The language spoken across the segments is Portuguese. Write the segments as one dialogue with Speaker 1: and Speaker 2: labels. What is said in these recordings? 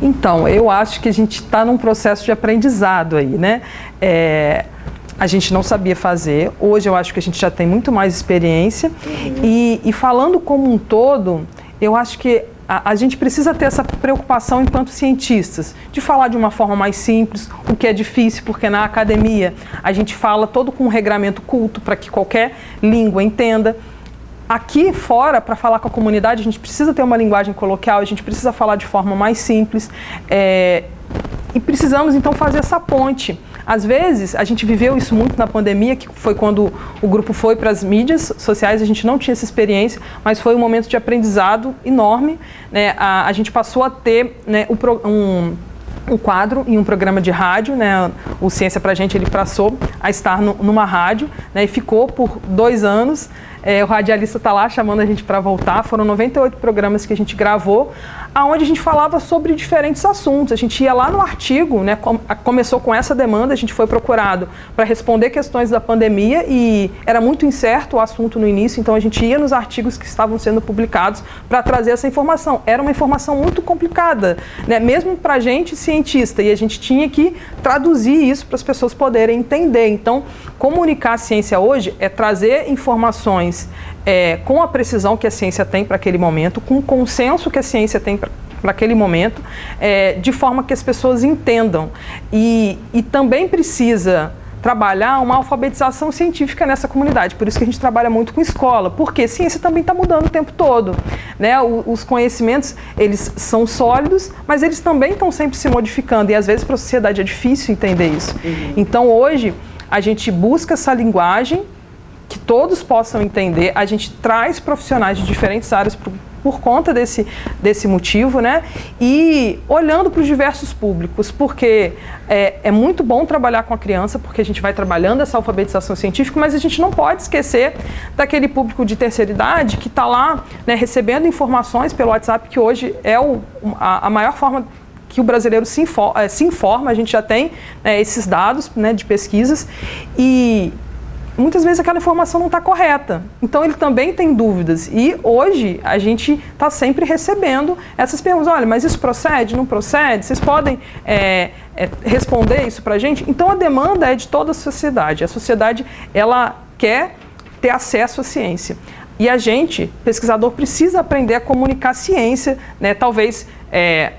Speaker 1: Então, eu acho que a gente está num processo de aprendizado aí, né? A gente não sabia fazer, hoje eu acho que a gente já tem muito mais experiência e falando como um todo, eu acho que a gente precisa ter essa preocupação enquanto cientistas, de falar de uma forma mais simples, o que é difícil, porque na academia a gente fala todo com um regramento culto para que qualquer língua entenda. Aqui fora, para falar com a comunidade, a gente precisa ter uma linguagem coloquial, a gente precisa falar de forma mais simples e precisamos então fazer essa ponte. Às vezes, a gente viveu isso muito na pandemia, que foi quando o grupo foi para as mídias sociais, a gente não tinha essa experiência, mas foi um momento de aprendizado enorme, né? A gente passou a ter, né, um quadro em um programa de rádio, né? O Ciência Pra Gente, ele passou a estar numa rádio, né? E ficou por 2 anos. O radialista está lá chamando a gente para voltar. Foram 98 programas que a gente gravou, onde a gente falava sobre diferentes assuntos. A gente ia lá no artigo, né? Começou com essa demanda, a gente foi procurado para responder questões da pandemia e era muito incerto o assunto no início, então a gente ia nos artigos que estavam sendo publicados para trazer essa informação. Era uma informação muito complicada, né? Mesmo para a gente, cientista, e a gente tinha que traduzir isso para as pessoas poderem entender. Então, comunicar a ciência hoje é trazer informações com a precisão que a ciência tem para aquele momento, com o consenso que a ciência tem para aquele momento, de forma que as pessoas entendam. E também precisa trabalhar uma alfabetização científica nessa comunidade. Por isso que a gente trabalha muito com escola, porque ciência também está mudando o tempo todo, né? Os conhecimentos, eles são sólidos, mas eles também estão sempre se modificando e às vezes para a sociedade é difícil entender isso. Então hoje a gente busca essa linguagem que todos possam entender, a gente traz profissionais de diferentes áreas por conta desse motivo, né? E olhando para os diversos públicos, porque é muito bom trabalhar com a criança, porque a gente vai trabalhando essa alfabetização científica, mas a gente não pode esquecer daquele público de terceira idade que está lá, né, recebendo informações pelo WhatsApp, que hoje é a maior forma que o brasileiro se informa. A gente já tem, né, esses dados, né, de pesquisas, e muitas vezes aquela informação não está correta, então ele também tem dúvidas e hoje a gente está sempre recebendo essas perguntas, olha, mas isso procede, não procede? Vocês podem responder isso para a gente? Então a demanda é de toda a sociedade ela quer ter acesso à ciência e a gente, pesquisador, precisa aprender a comunicar a ciência, né? Talvez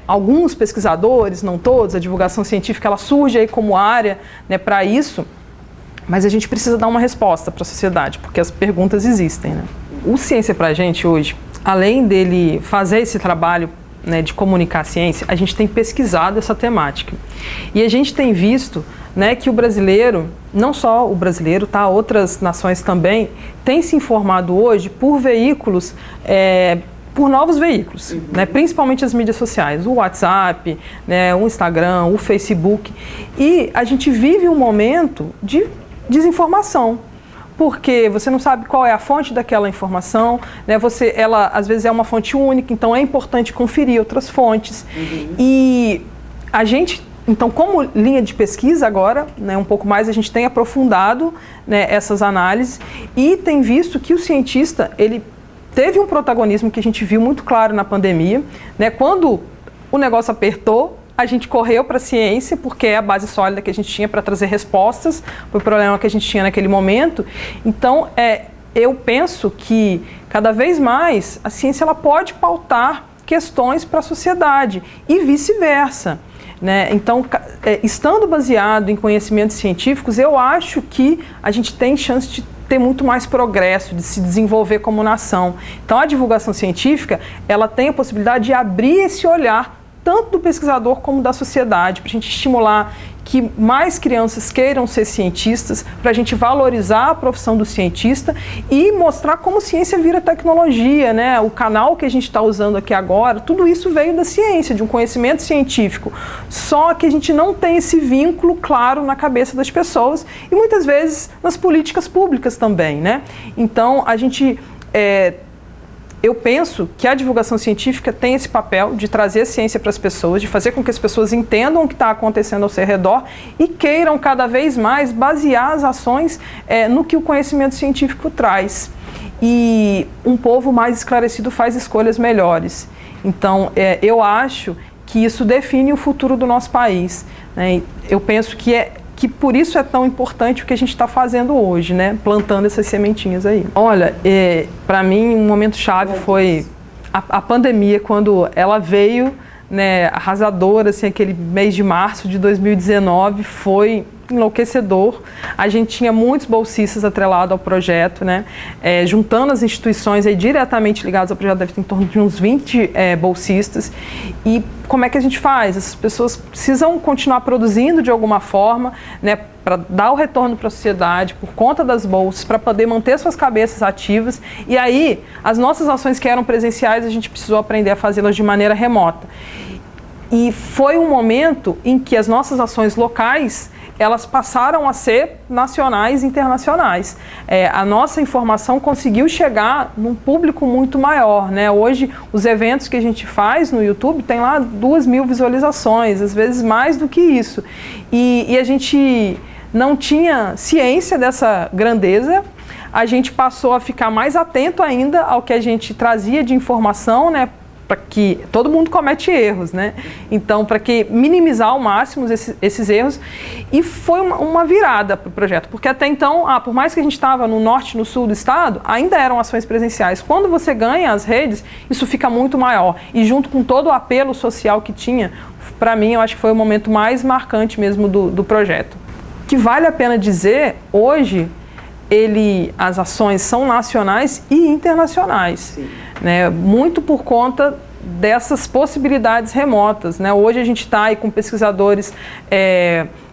Speaker 1: alguns pesquisadores, não todos, a divulgação científica ela surge aí como área, né, para isso. Mas a gente precisa dar uma resposta para a sociedade, porque as perguntas existem, né? O Ciência Pra Gente hoje, além dele fazer esse trabalho, né, de comunicar a ciência, a gente tem pesquisado essa temática. E a gente tem visto, né, que o brasileiro, não só o brasileiro, tá, outras nações também, tem se informado hoje por veículos, por novos veículos, né, principalmente as mídias sociais, o WhatsApp, né, o Instagram, o Facebook. E a gente vive um momento de desinformação, porque você não sabe qual é a fonte daquela informação, né? Ela às vezes é uma fonte única, então é importante conferir outras fontes. E a gente, então, como linha de pesquisa agora, né, um pouco mais, a gente tem aprofundado, né, essas análises e tem visto que o cientista, ele teve um protagonismo que a gente viu muito claro na pandemia, né? Quando o negócio apertou, a gente correu para a ciência, porque é a base sólida que a gente tinha para trazer respostas para o problema que a gente tinha naquele momento. Então, eu penso que, cada vez mais, a ciência ela pode pautar questões para a sociedade e vice-versa, né? Então, estando baseado em conhecimentos científicos, eu acho que a gente tem chance de ter muito mais progresso, de se desenvolver como nação. Então, a divulgação científica, ela tem a possibilidade de abrir esse olhar tanto do pesquisador como da sociedade, para a gente estimular que mais crianças queiram ser cientistas, para a gente valorizar a profissão do cientista e mostrar como ciência vira tecnologia, né? O canal que a gente está usando aqui agora, tudo isso veio da ciência, de um conhecimento científico. Só que a gente não tem esse vínculo claro na cabeça das pessoas e muitas vezes nas políticas públicas também, né? Então, a gente eu penso que a divulgação científica tem esse papel de trazer a ciência para as pessoas, de fazer com que as pessoas entendam o que está acontecendo ao seu redor e queiram cada vez mais basear as ações no que o conhecimento científico traz. E um povo mais esclarecido faz escolhas melhores. Então, eu acho que isso define o futuro do nosso país, né? Eu penso que por isso é tão importante o que a gente está fazendo hoje, né? Plantando essas sementinhas aí. Olha, para mim um momento chave foi a pandemia, quando ela veio, né, arrasadora, assim, aquele mês de março de 2019, foi enlouquecedor. A gente tinha muitos bolsistas atrelados ao projeto, né? Juntando as instituições aí diretamente ligadas ao projeto, deve ter em torno de uns 20 bolsistas. E como é que a gente faz? Essas pessoas precisam continuar produzindo de alguma forma, né, para dar o retorno para a sociedade, por conta das bolsas, para poder manter suas cabeças ativas. E aí, as nossas ações que eram presenciais, a gente precisou aprender a fazê-las de maneira remota. E foi um momento em que as nossas ações locais, elas passaram a ser nacionais e internacionais. A nossa informação conseguiu chegar num público muito maior, né? Hoje, os eventos que a gente faz no YouTube tem lá 2.000 visualizações, às vezes mais do que isso. E a gente não tinha ciência dessa grandeza. A gente passou a ficar mais atento ainda ao que a gente trazia de informação, né? Para que todo mundo comete erros, né? Então, para que minimizar ao máximo esses erros. E foi uma virada para o projeto, porque até então, por mais que a gente estava no norte e no sul do estado, ainda eram ações presenciais. Quando você ganha as redes, isso fica muito maior. E junto com todo o apelo social que tinha, para mim, eu acho que foi o momento mais marcante mesmo do projeto. Que vale a pena dizer, hoje, as ações são nacionais e internacionais, né? Muito por conta dessas possibilidades remotas, né? Hoje a gente está aí com pesquisadores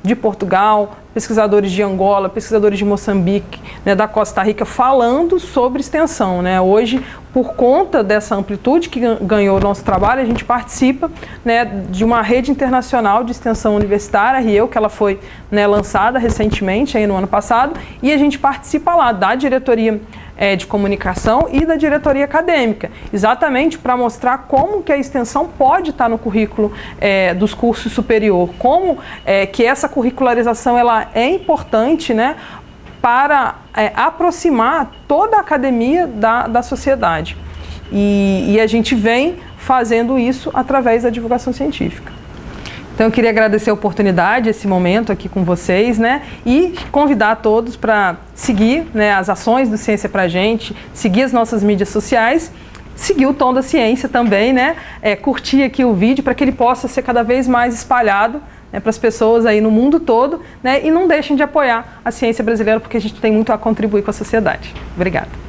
Speaker 1: de Portugal, pesquisadores de Angola, pesquisadores de Moçambique, né, da Costa Rica, falando sobre extensão, né? Hoje, por conta dessa amplitude que ganhou o nosso trabalho, a gente participa, né, de uma rede internacional de extensão universitária, a RIEU, que ela foi, né, lançada recentemente, aí no ano passado, e a gente participa lá da diretoria de comunicação e da diretoria acadêmica, exatamente para mostrar como que a extensão pode estar no currículo dos cursos superior, como que essa curricularização ela é importante, né, para aproximar toda a academia da sociedade. E a gente vem fazendo isso através da divulgação científica. Então eu queria agradecer a oportunidade, esse momento aqui com vocês, né? E convidar todos para seguir, né, as ações do Ciência Pra Gente, seguir as nossas mídias sociais, seguir o Tom da Ciência também, né? Curtir aqui o vídeo para que ele possa ser cada vez mais espalhado, né, para as pessoas aí no mundo todo, né? E não deixem de apoiar a ciência brasileira, porque a gente tem muito a contribuir com a sociedade. Obrigada.